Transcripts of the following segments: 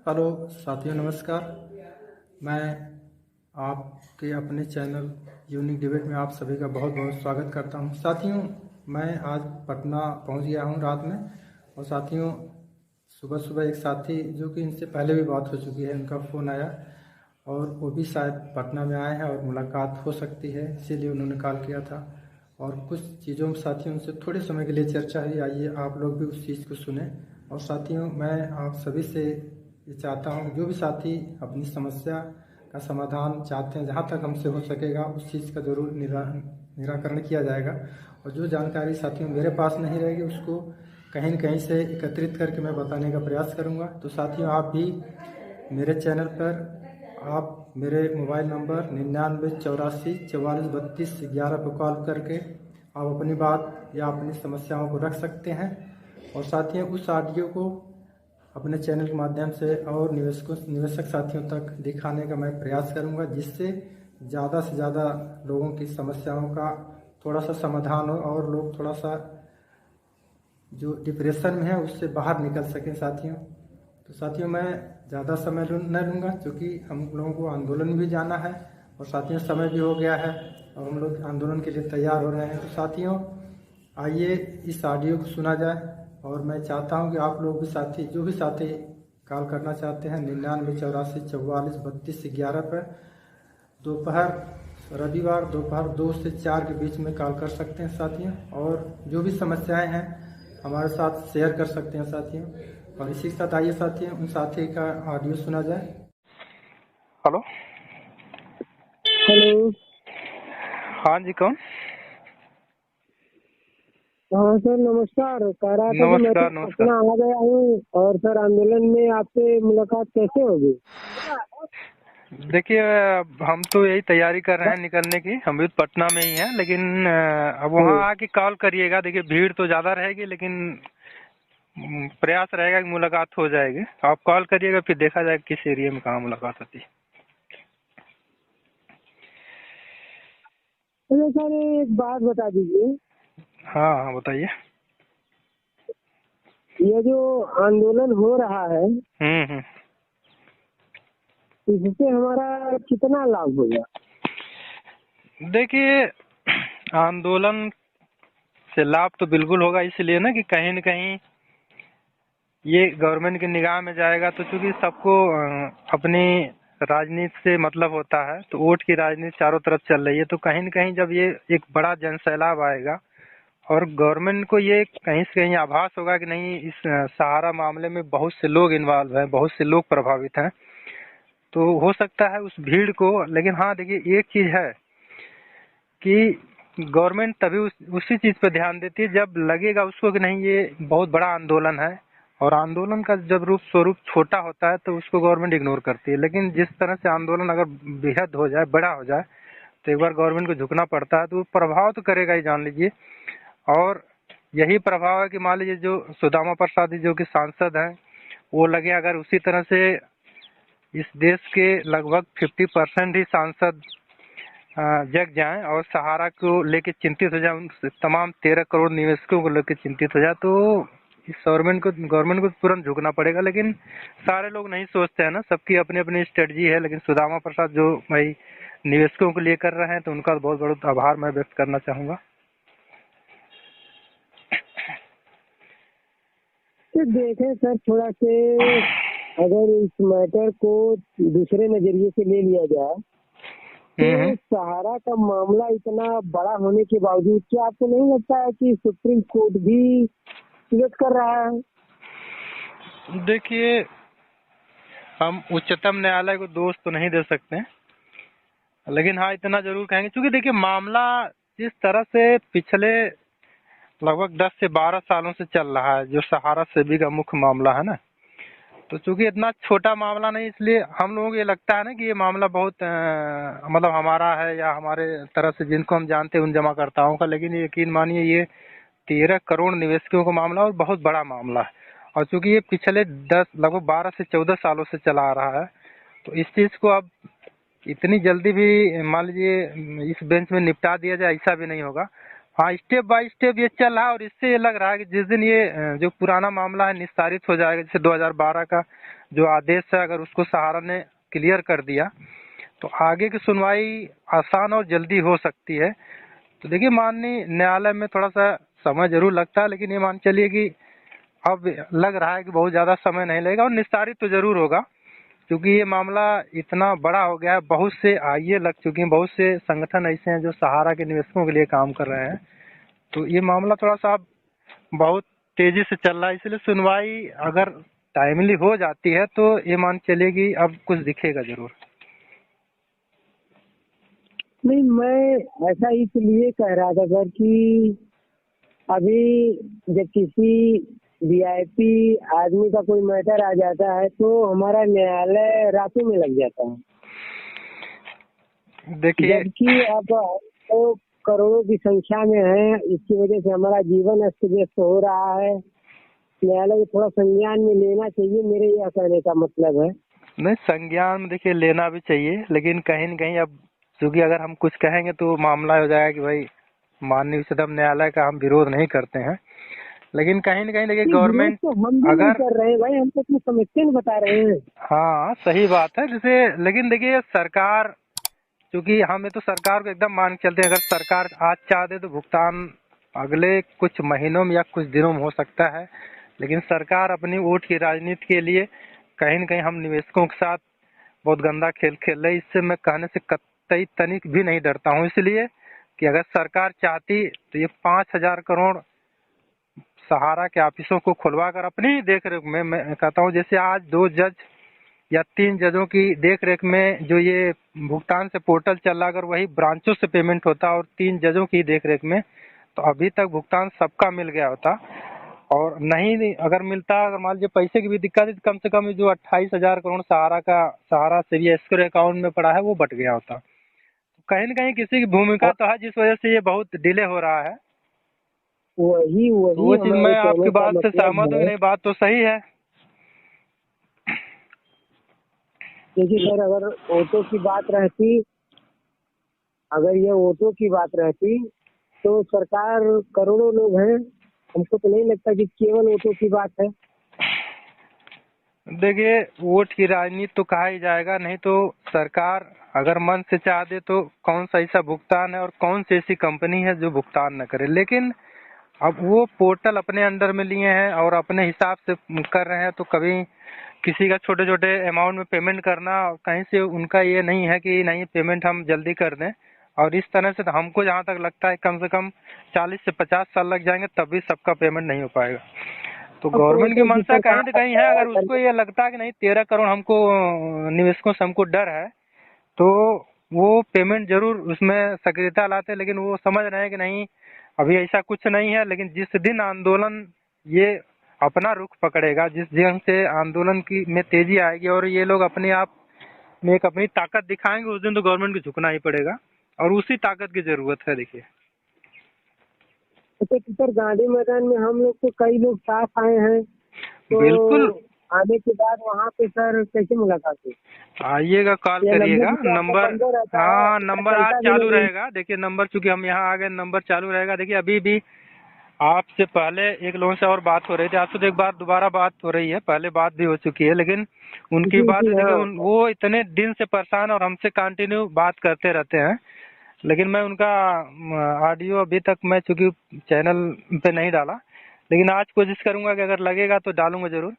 Hello साथियों, नमस्कार। मैं आपके अपने चैनल यूनिक डिबेट में आप सभी का बहुत बहुत स्वागत करता हूं। साथियों, मैं आज पटना पहुंच गया हूं रात में। और साथियों, सुबह सुबह एक साथी जो कि इनसे पहले भी बात हो चुकी है, उनका फ़ोन आया और वो भी शायद पटना में आए हैं और मुलाकात हो सकती है, इसीलिए उन्होंने कॉल किया था। और कुछ चीज़ों में साथियों उनसे थोड़े समय के लिए चर्चा हुई। आइए आप लोग भी उस चीज़ को सुने। और साथियों, मैं आप सभी से ये चाहता हूँ, जो भी साथी अपनी समस्या का समाधान चाहते हैं, जहाँ तक हमसे हो सकेगा उस चीज़ का ज़रूर निराकरण किया जाएगा। और जो जानकारी साथियों मेरे पास नहीं रहेगी, उसको कहीं न कहीं से एकत्रित करके मैं बताने का प्रयास करूँगा। तो साथियों, आप भी मेरे चैनल पर आप मेरे मोबाइल नंबर 99 84 44 32 11 पर कॉल करके आप अपनी बात या अपनी समस्याओं को रख सकते हैं। और साथियों, उस ऑडियो को अपने चैनल के माध्यम से और निवेशक साथियों तक दिखाने का मैं प्रयास करूंगा, जिससे ज़्यादा से ज़्यादा लोगों की समस्याओं का थोड़ा सा समाधान हो और लोग थोड़ा सा जो डिप्रेशन में है उससे बाहर निकल सकें साथियों। तो साथियों, मैं ज़्यादा समय न लूँगा, क्योंकि हम लोगों को आंदोलन भी जाना है और साथियों समय भी हो गया है और हम लोग आंदोलन के लिए तैयार हो रहे हैं। तो साथियों, आइए इस ऑडियो को सुना जाए। और मैं चाहता हूं कि आप लोग भी साथी, जो भी साथी कॉल करना चाहते हैं, 99 84 44 32 11 पर दोपहर रविवार दोपहर 2 से 4 के बीच में कॉल कर सकते हैं साथियों। और जो भी समस्याएं हैं हमारे साथ शेयर कर सकते हैं साथियों। और इसी के साथ आइए साथियों उन साथी का ऑडियो सुना जाए। हेलो। हेलो। हाँ जी, कौन? हाँ सर, नमस्कार। कह रहा था कि मैं तो नमस्कार नमस्कार। पटना आ गया हूँ और सर आंदोलन में आपसे मुलाकात कैसे होगी? देखिए, हम तो यही तैयारी कर रहे हैं निकलने की। हम भी पटना में ही हैं, लेकिन अब वहाँ आके कॉल करिएगा। देखिए, भीड़ तो ज़्यादा रहेगी, लेकिन प्रयास रहेगा कि मुलाकात हो जाएगी। आप कॉल करिएगा, फिर देखा जाएगा किस एरिया में कहाँ मुलाकात होती है। अरे सर, एक बात बता दीजिए। हाँ हाँ, बताइए। ये जो आंदोलन हो रहा है, हम्म। इससे हमारा कितना लाभ होगा? देखिए, आंदोलन से लाभ तो बिल्कुल होगा, इसलिए ना कि कहीं न कहीं ये गवर्नमेंट की निगाह में जाएगा। तो चूंकि सबको अपनी राजनीति से मतलब होता है, तो वोट की राजनीति चारों तरफ चल रही है। तो कहीं न कहीं जब ये एक बड़ा जनसैलाब आएगा और गवर्नमेंट को ये कहीं से कहीं आभास होगा कि नहीं, इस सहारा मामले में बहुत से लोग इन्वॉल्व हैं, बहुत से लोग प्रभावित हैं, तो हो सकता है उस भीड़ को। लेकिन हाँ, देखिए, एक चीज है कि गवर्नमेंट तभी उसी चीज पर ध्यान देती है जब लगेगा उसको कि नहीं, ये बहुत बड़ा आंदोलन है। और आंदोलन का जब रूप स्वरूप छोटा होता है तो उसको गवर्नमेंट इग्नोर करती है। लेकिन जिस तरह से आंदोलन अगर बेहद हो जाए, बड़ा हो जाए, तो एक बार गवर्नमेंट को झुकना पड़ता है। तो वो प्रभाव तो करेगा ही, जान लीजिए। और यही प्रभाव है कि मान लीजिए जो सुदामा प्रसाद जी जो कि सांसद हैं, वो लगे अगर उसी तरह से इस देश के लगभग 50% ही सांसद जग जाएं और सहारा को लेके चिंतित हो जाए, उन तमाम 13 करोड़ निवेशकों को लेके चिंतित हो जाए, तो इस गवर्नमेंट को तुरंत झुकना पड़ेगा। लेकिन सारे लोग नहीं सोचते हैं ना, सबकी अपनी अपनी स्ट्रेटजी है। लेकिन सुदामा प्रसाद जो भाई निवेशकों के लिए कर रहे हैं, तो उनका बहुत बहुत आभार मैं व्यक्त करना चाहूंगा। तो देखें सर, थोड़ा से अगर इस मैटर को दूसरे नजरिए से ले लिया जाए, तो सहारा का मामला इतना बड़ा होने के बावजूद क्या आपको नहीं लगता है कि सुप्रीम कोर्ट भी सिलेक्ट कर रहा है? देखिए, हम उच्चतम न्यायालय को दोष तो नहीं दे सकते, लेकिन हाँ इतना जरूर कहेंगे, क्योंकि देखिए मामला जिस तरह से पिछले लगभग 10 से 12 सालों से चल रहा है, जो सहारा सेबी का मुख्य मामला है ना, तो चूंकि इतना छोटा मामला नहीं, इसलिए हम लोगों को ये लगता है ना कि ये मामला बहुत मतलब हमारा है या हमारे तरह से जिनको हम जानते हैं उन जमाकर्ताओं का। लेकिन यकीन मानिए, ये 13 करोड़ निवेशकों का मामला और बहुत बड़ा मामला है। और चूंकि ये पिछले 10 लगभग 12 से 14 सालों से चला आ रहा है, तो इस चीज को अब इतनी जल्दी भी मान लीजिए इस बेंच में निपटा दिया जाए, ऐसा भी नहीं होगा। हाँ, स्टेप बाय स्टेप ये चल रहा है। और इससे ये लग रहा है कि जिस दिन ये जो पुराना मामला है निस्तारित हो जाएगा, जैसे 2012 का जो आदेश है अगर उसको सहारा ने क्लियर कर दिया तो आगे की सुनवाई आसान और जल्दी हो सकती है। तो देखिए माननीय न्यायालय में थोड़ा सा समय जरूर लगता है, लेकिन ये मान चलिए कि अब लग रहा है कि बहुत ज़्यादा समय नहीं लगेगा और निस्तारित तो जरूर होगा, क्योंकि ये मामला इतना बड़ा हो गया है। बहुत से आईए लग चुके हैं, बहुत से संगठन ऐसे हैं जो सहारा के निवेशकों के लिए काम कर रहे हैं। तो ये मामला थोड़ा सा अब बहुत तेजी से चल रहा है, इसलिए सुनवाई अगर टाइमली हो जाती है तो ये मान चलिए कि अब कुछ दिखेगा जरूर। नहीं, मैं ऐसा इसलिए कह रहा था सर कि अभी जब किसी वीआईपी आदमी का कोई मैटर आ जाता है तो हमारा न्यायालय रातों में लग जाता है। देखिए जबकि अब तो करोड़ों की संख्या में है, इसकी वजह से हमारा जीवन अस्त व्यस्त हो रहा है। न्यायालय को थोड़ा संज्ञान में लेना चाहिए, मेरे यह कहने का मतलब है। नहीं, संज्ञान में देखिए लेना भी चाहिए, लेकिन कहीं न कहीं अब चूंकि अगर हम कुछ कहेंगे तो मामला हो जाएगा कि भाई माननीय उच्चतम न्यायालय का हम विरोध नहीं करते हैं, लेकिन कहीं न कहीं देखिए गवर्नमेंट तो हम भी नहीं अगर कर रहे हैं भाई, हम तो अपनी समस्या बता रहे हैं। हाँ सही बात है, जैसे लेकिन देखिए सरकार, क्योंकि हमें तो सरकार को एकदम मान के चलते हैं, अगर सरकार आज चाह दे तो भुगतान अगले कुछ महीनों में या कुछ दिनों में हो सकता है, लेकिन सरकार अपनी वोट की राजनीति के लिए कहीं न कहीं हम निवेशकों के साथ बहुत गंदा खेल खेल रही है। इससे मैं कहने से कतई तनिक भी नहीं डरता हूँ, इसलिए कि अगर सरकार चाहती तो ये 5,000 करोड़ सहारा के ऑफिसों को खुलवा कर अपनी देख रेख में, मैं कहता हूँ जैसे आज 2 जज या 3 जजों की देख रेख में जो ये भुगतान से पोर्टल चल रहा, अगर वही ब्रांचों से पेमेंट होता और 3 जजों की देख रेख में, तो अभी तक भुगतान सबका मिल गया होता। और नहीं अगर मिलता, अगर मान लीजिए पैसे की भी दिक्कत है तो कम से कम जो 28,000 करोड़ सहारा से भी एस्क्रो अकाउंट में पड़ा है वो बट गया होता। कहीं न कहीं किसी की भूमिका तो है जिस वजह से ये बहुत डिले हो रहा है। वही तो वो चीज मैं आपकी बात से सहमत हूँ, नहीं बात तो सही है। देखिए सर, अगर ऑटो की बात रहती, अगर ये ऑटो की बात रहती तो सरकार करोड़ों लोग हैं, हमको तो नहीं लगता कि केवल ऑटो की बात है। देखिए वोट की राजनीति तो कहा ही जाएगा, नहीं तो सरकार अगर मन से चाह दे तो कौन सा ऐसा भुगतान है और कौन सी ऐसी कंपनी है जो भुगतान न करे। लेकिन अब वो पोर्टल अपने अंडर में लिए हैं और अपने हिसाब से कर रहे हैं, तो कभी किसी का छोटे छोटे अमाउंट में पेमेंट करना, कहीं से उनका ये नहीं है कि नहीं पेमेंट हम जल्दी कर दें। और इस तरह से तो हमको जहाँ तक लगता है कम से कम 40 से 50 साल लग जाएंगे तब भी सबका पेमेंट नहीं हो पाएगा। तो गवर्नमेंट की मंशा कहीं न कहीं है, अगर उसको ये लगता है कि नहीं 13 करोड़ हमको निवेशकों से हमको डर है, तो वो पेमेंट जरूर उसमें सक्रियता लाते हैं, लेकिन वो समझ रहे हैं कि नहीं अभी ऐसा कुछ नहीं है। लेकिन जिस दिन आंदोलन ये अपना रुख पकड़ेगा, जिस दिन से आंदोलन की में तेजी आएगी और ये लोग अपने आप में एक अपनी ताकत दिखाएंगे, उस दिन तो गवर्नमेंट को झुकना ही पड़ेगा और उसी ताकत की जरूरत है। देखिए तो सर गांधी मैदान में हम लोग तो कई लोग साथ आए हैं, तो बिल्कुल आने के बाद वहाँ पे सर कैसे मुलाकात हुई? आइएगा, कॉल करिएगा। नंबर हाँ नंबर आज चालू नहीं। रहेगा। देखिए नंबर चूंकि हम यहाँ आ गए, नंबर चालू रहेगा। देखिए अभी भी आपसे पहले एक लोगों से और बात हो रही थी, आपसे तो एक बार दोबारा बात हो रही है, पहले बात भी हो चुकी है, लेकिन उनकी बात देखिए वो इतने दिन से परेशान और हमसे कंटिन्यू बात करते रहते हैं, लेकिन मैं उनका ऑडियो अभी तक मैं चूंकि चैनल पे नहीं डाला, लेकिन आज कोशिश करूंगा कि अगर लगेगा तो डालूंगा जरूर।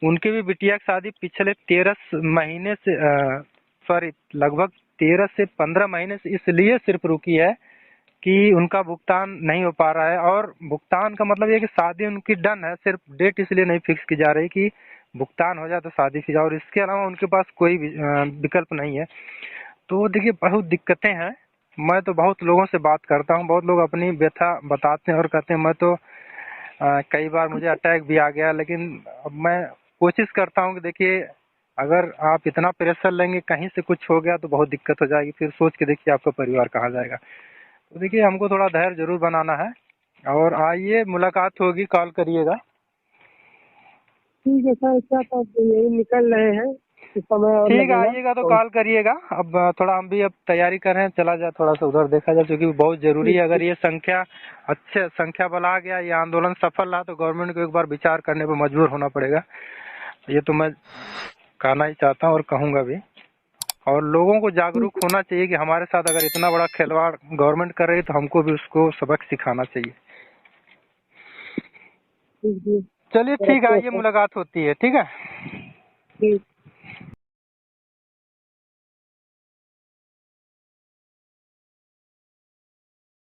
उनकी भी बिटिया की शादी पिछले 13 महीने से सॉरी लगभग 13 से 15 महीने से इसलिए सिर्फ रुकी है कि उनका भुगतान नहीं हो पा रहा है। और भुगतान का मतलब ये कि शादी उनकी डन है, सिर्फ डेट इसलिए नहीं फिक्स की जा रही कि भुगतान हो जाए तो शादी की जाए, और इसके अलावा उनके पास कोई विकल्प नहीं है। तो देखिए बहुत दिक्कतें हैं। मैं तो बहुत लोगों से बात करता हूँ, बहुत लोग अपनी व्यथा बताते हैं और कहते हैं मैं तो कई बार मुझे अटैक भी आ गया, लेकिन अब मैं कोशिश करता हूँ कि देखिए अगर आप इतना प्रेशर लेंगे कहीं से कुछ हो गया तो बहुत दिक्कत हो जाएगी, फिर सोच के देखिए आपका परिवार कहाँ जाएगा। तो देखिए हमको थोड़ा धैर्य जरूर बनाना है और आइए मुलाकात होगी, कॉल करिएगा। ठीक है सर, क्या तो यही निकल रहे हैं, इस समय और ठीक है, आइएगा तो कॉल करिएगा। अब थोड़ा हम भी अब तैयारी कर रहे हैं, चला जाए थोड़ा सा उधर देखा जाए, क्योंकि बहुत जरूरी है। अगर ये अच्छे संख्या बल आ गया, ये आंदोलन सफल रहा तो गवर्नमेंट को एक बार विचार करने पर मजबूर होना पड़ेगा। ये तो मैं कहना ही चाहता हूँ और कहूँगा भी। और लोगों को जागरूक होना चाहिए कि हमारे साथ अगर इतना बड़ा खिलवाड़ गवर्नमेंट कर रही है तो हमको भी उसको सबक सिखाना चाहिए। ठीक चलिए ठीक है, आइए मुलाकात होती है, ठीक है। ठीक।